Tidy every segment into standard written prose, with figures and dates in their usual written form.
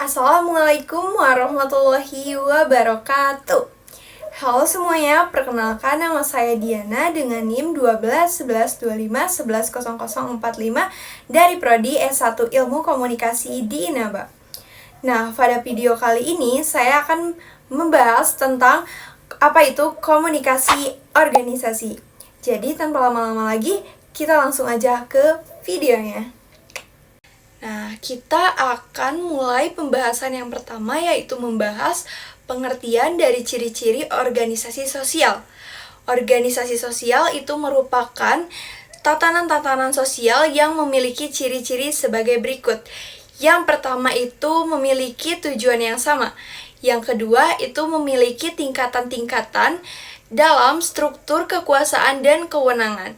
Assalamualaikum warahmatullahi wabarakatuh. Halo semuanya, perkenalkan nama saya Diana dengan NIM 121125110045 dari Prodi S1 Ilmu Komunikasi di INABA. Nah, pada video kali ini saya akan membahas tentang apa itu komunikasi organisasi. Jadi tanpa lama-lama lagi, kita langsung aja ke videonya. Nah, kita akan mulai pembahasan yang pertama, yaitu membahas pengertian dari ciri-ciri organisasi sosial. Organisasi sosial itu merupakan tatanan-tatanan sosial yang memiliki ciri-ciri sebagai berikut. Yang pertama itu memiliki tujuan yang sama. Yang kedua itu memiliki tingkatan-tingkatan dalam struktur kekuasaan dan kewenangan.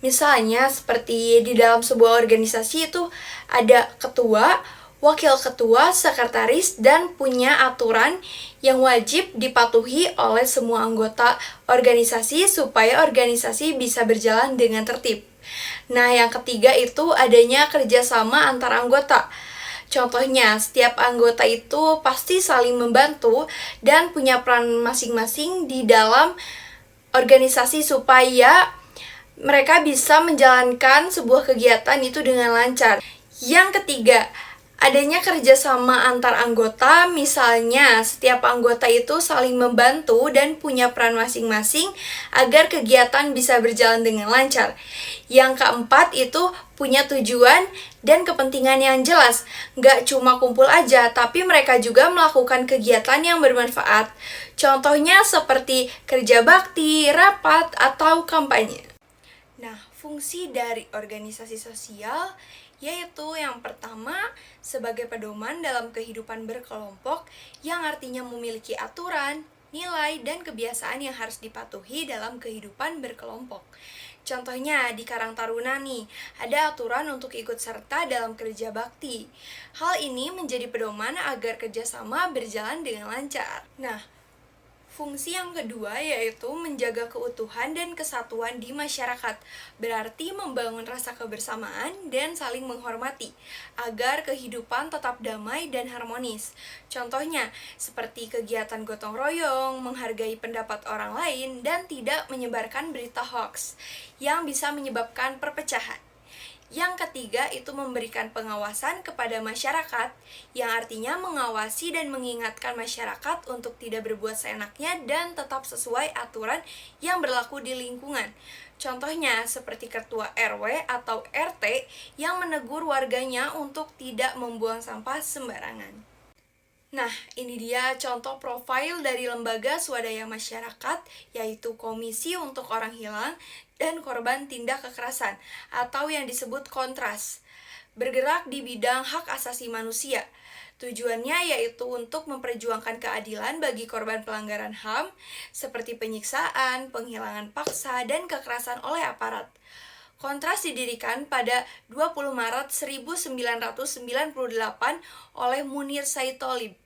Misalnya seperti di dalam sebuah organisasi itu ada ketua, wakil ketua, sekretaris, dan punya aturan yang wajib dipatuhi oleh semua anggota organisasi supaya organisasi bisa berjalan dengan tertib. Nah, yang ketiga itu adanya kerjasama antar anggota. Contohnya, setiap anggota itu pasti saling membantu dan punya peran masing-masing di dalam organisasi supaya mereka bisa menjalankan sebuah kegiatan itu dengan lancar. Yang ketiga, adanya kerjasama antar anggota, misalnya setiap anggota itu saling membantu dan punya peran masing-masing agar kegiatan bisa berjalan dengan lancar. Yang keempat itu punya tujuan dan kepentingan yang jelas. Nggak cuma kumpul aja, tapi mereka juga melakukan kegiatan yang bermanfaat. Contohnya seperti kerja bakti, rapat, atau kampanye. Nah, fungsi dari organisasi sosial yaitu yang pertama sebagai pedoman dalam kehidupan berkelompok yang artinya memiliki aturan, nilai, dan kebiasaan yang harus dipatuhi dalam kehidupan berkelompok. Contohnya di Karang Taruna nih, ada aturan untuk ikut serta dalam kerja bakti. Hal ini menjadi pedoman agar kerjasama berjalan dengan lancar. Nah, fungsi yang kedua yaitu menjaga keutuhan dan kesatuan di masyarakat, berarti membangun rasa kebersamaan dan saling menghormati, agar kehidupan tetap damai dan harmonis. Contohnya, seperti kegiatan gotong royong, menghargai pendapat orang lain, dan tidak menyebarkan berita hoax yang bisa menyebabkan perpecahan. Yang ketiga itu memberikan pengawasan kepada masyarakat, yang artinya mengawasi dan mengingatkan masyarakat untuk tidak berbuat seenaknya dan tetap sesuai aturan yang berlaku di lingkungan. Contohnya seperti ketua RW atau RT yang menegur warganya untuk tidak membuang sampah sembarangan. Nah, ini dia contoh profil dari lembaga swadaya masyarakat, yaitu Komisi untuk Orang Hilang dan Korban Tindak Kekerasan, atau yang disebut Kontras. Bergerak di bidang hak asasi manusia. Tujuannya yaitu untuk memperjuangkan keadilan bagi korban pelanggaran HAM, seperti penyiksaan, penghilangan paksa, dan kekerasan oleh aparat. Kontras didirikan pada 20 Maret 1998 oleh Munir Saitolib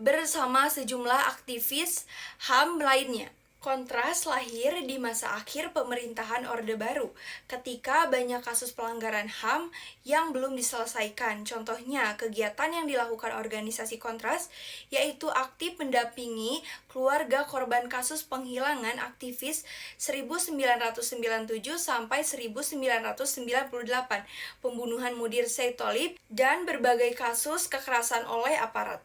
bersama sejumlah aktivis HAM lainnya. Kontras lahir di masa akhir pemerintahan Orde Baru, ketika banyak kasus pelanggaran HAM yang belum diselesaikan. Contohnya, kegiatan yang dilakukan organisasi Kontras, yaitu aktif mendampingi keluarga korban kasus penghilangan aktivis 1997 sampai 1998, pembunuhan Munir Saitolib, dan berbagai kasus kekerasan oleh aparat.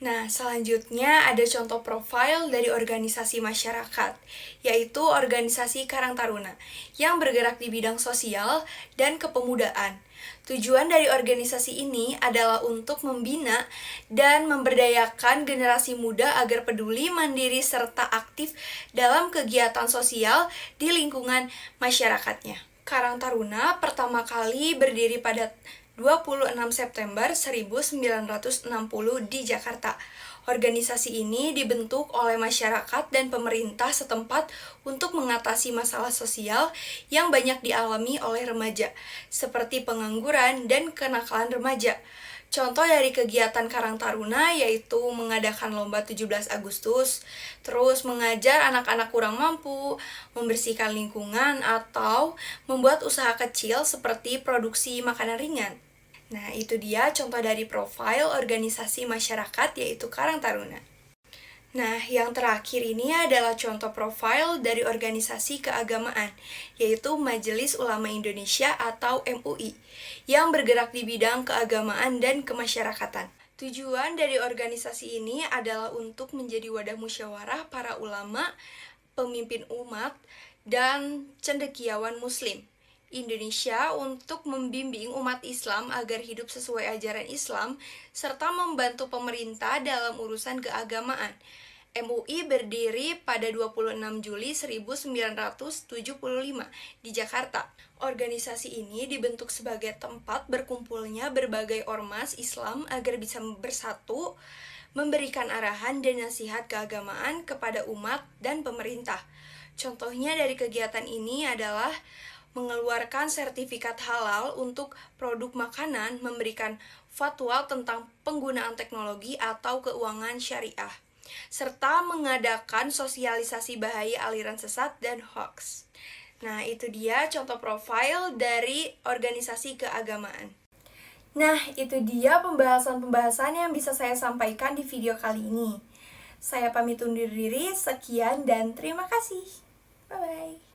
Nah, selanjutnya ada contoh profil dari organisasi masyarakat, yaitu organisasi Karang Taruna, yang bergerak di bidang sosial dan kepemudaan. Tujuan dari organisasi ini adalah untuk membina dan memberdayakan generasi muda agar peduli, mandiri, serta aktif dalam kegiatan sosial di lingkungan masyarakatnya. Karang Taruna pertama kali berdiri pada 26 September 1960 di Jakarta. Organisasi ini dibentuk oleh masyarakat dan pemerintah setempat untuk mengatasi masalah sosial yang banyak dialami oleh remaja, seperti pengangguran dan kenakalan remaja. Contoh dari kegiatan Karang Taruna yaitu mengadakan lomba 17 Agustus, terus mengajar anak-anak kurang mampu, membersihkan lingkungan, atau membuat usaha kecil seperti produksi makanan ringan. Nah, itu dia contoh dari profil organisasi masyarakat yaitu Karang Taruna. Nah, yang terakhir ini adalah contoh profil dari organisasi keagamaan, yaitu Majelis Ulama Indonesia atau MUI, yang bergerak di bidang keagamaan dan kemasyarakatan. Tujuan dari organisasi ini adalah untuk menjadi wadah musyawarah para ulama, pemimpin umat, dan cendekiawan muslim Indonesia untuk membimbing umat Islam agar hidup sesuai ajaran Islam serta membantu pemerintah dalam urusan keagamaan. MUI berdiri pada 26 Juli 1975 di Jakarta. Organisasi ini dibentuk sebagai tempat berkumpulnya berbagai ormas Islam agar bisa bersatu, memberikan arahan dan nasihat keagamaan kepada umat dan pemerintah. Contohnya dari kegiatan ini adalah mengeluarkan sertifikat halal untuk produk makanan, memberikan fatwa tentang penggunaan teknologi atau keuangan syariah, serta mengadakan sosialisasi bahaya aliran sesat dan hoax. Nah, itu dia contoh profil dari organisasi keagamaan. Nah, itu dia pembahasan-pembahasan yang bisa saya sampaikan di video kali ini. Saya pamit undur diri, sekian dan terima kasih. Bye-bye.